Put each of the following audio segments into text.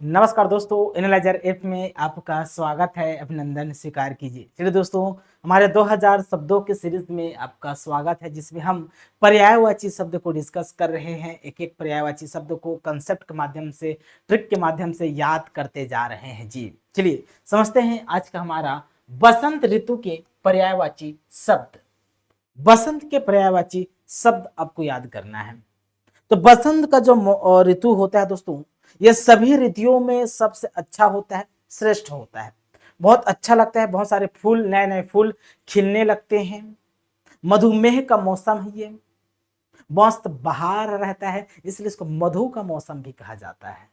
नमस्कार दोस्तों, analyser app में आपका स्वागत है। अभिनंदन स्वीकार कीजिए। चलिए दोस्तों, हमारे 2000 शब्दों के सीरीज में आपका स्वागत है, जिसमें हम पर्यायवाची शब्द को डिस्कस कर रहे हैं। एक एक पर्यायवाची शब्द को कंसेप्ट के माध्यम से, ट्रिक के माध्यम से याद करते जा रहे हैं जी। चलिए समझते हैं आज का हमारा बसंत ऋतु के पर्यायवाची शब्द। बसंत के पर्यायवाची शब्द आपको याद करना है। तो बसंत का जो ऋतु होता है दोस्तों, ये सभी ऋतुओं में सबसे अच्छा होता है, श्रेष्ठ होता है। बहुत अच्छा लगता है, बहुत सारे फूल, नए नए फूल खिलने लगते हैं। मधुमेह का मौसम है ये, मस्त बहार रहता है, इसलिए इसको मधु का मौसम भी कहा जाता है।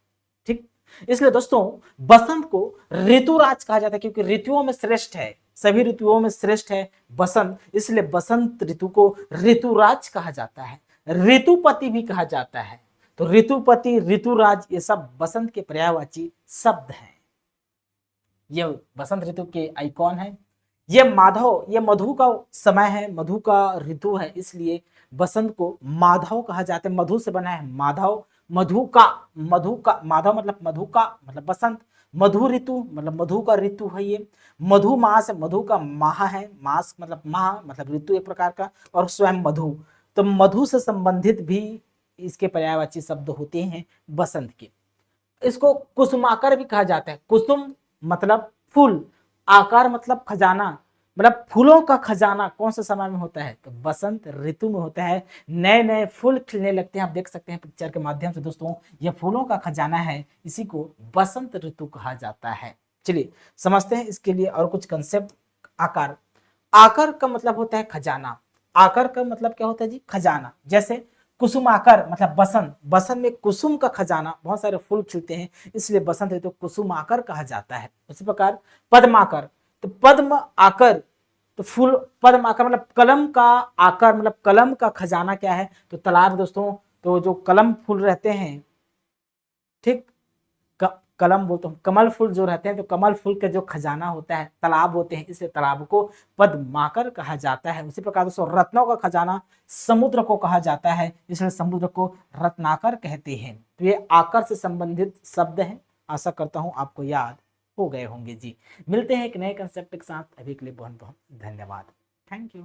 ठीक, इसलिए दोस्तों बसंत को ऋतुराज कहा जाता है, क्योंकि ऋतुओं में श्रेष्ठ है, सभी ऋतुओं में श्रेष्ठ है बसंत, इसलिए बसंत ऋतु को ऋतुराज कहा जाता है। ऋतुपति भी कहा जाता है। तो ऋतुपति, ऋतुराज, ये सब बसंत के पर्यायवाची शब्द हैं। ये बसंत ऋतु के आइकॉन है। ये माधव, ये मधु का समय है, मधु का ऋतु है, इसलिए बसंत को माधव कहा जाता है। मधु से बना है माधव, मधु का, माधव मतलब मधु का मतलब बसंत, मधु ऋतु मतलब मधु का ऋतु है ये। मधु मास, मधु का माह है, मास मतलब माह मतलब ऋतु एक प्रकार का, और स्वयं मधु, तो मधु से संबंधित भी इसके पर्यायवाची शब्द होते हैं बसंत के। इसको कुसुमाकर भी कहा जाता है। कुसुम मतलब फूल, आकार मतलब खजाना, मतलब फूलों का खजाना कौन से समय में होता है? तो बसंत ऋतु में होता है। नए नए फूल खिलने लगते हैं, आप देख सकते हैं पिक्चर के माध्यम से दोस्तों, यह फूलों का खजाना है, इसी को बसंत ऋतु कहा जाता है। चलिए समझते हैं इसके लिए और कुछ कंसेप्ट। आकार, आकार का मतलब होता है खजाना। आकार का मतलब क्या होता है जी? खजाना। जैसे कुसुमाकर मतलब बसंत, बसंत में कुसुम का खजाना, बहुत सारे फूल खिलते हैं, इसलिए बसंत ऋतु कुसुमाकर कहा जाता है। उसी प्रकार पद्माकर, तो पद्म आकर, तो फूल, पद्म आकर मतलब कलम का आकार, मतलब कलम का खजाना क्या है? तो तालाब दोस्तों, तो जो कलम फूल रहते हैं, ठीक, कलम बोलते हैं, कमल फूल जो रहते हैं, तो कमल फूल का जो खजाना होता है, तालाब होते हैं, इसलिए तालाब को पद्माकर कहा जाता है। उसी प्रकार दोस्तों रत्नों का खजाना समुद्र को कहा जाता है, इसलिए समुद्र को रत्नाकर कहते हैं। तो ये आकर से संबंधित शब्द हैं। आशा करता हूं आपको याद हो गए होंगे जी। मिलते हैं एक नए कंसेप्ट के साथ, अभी के लिए बहुत बहुत धन्यवाद। Thank you.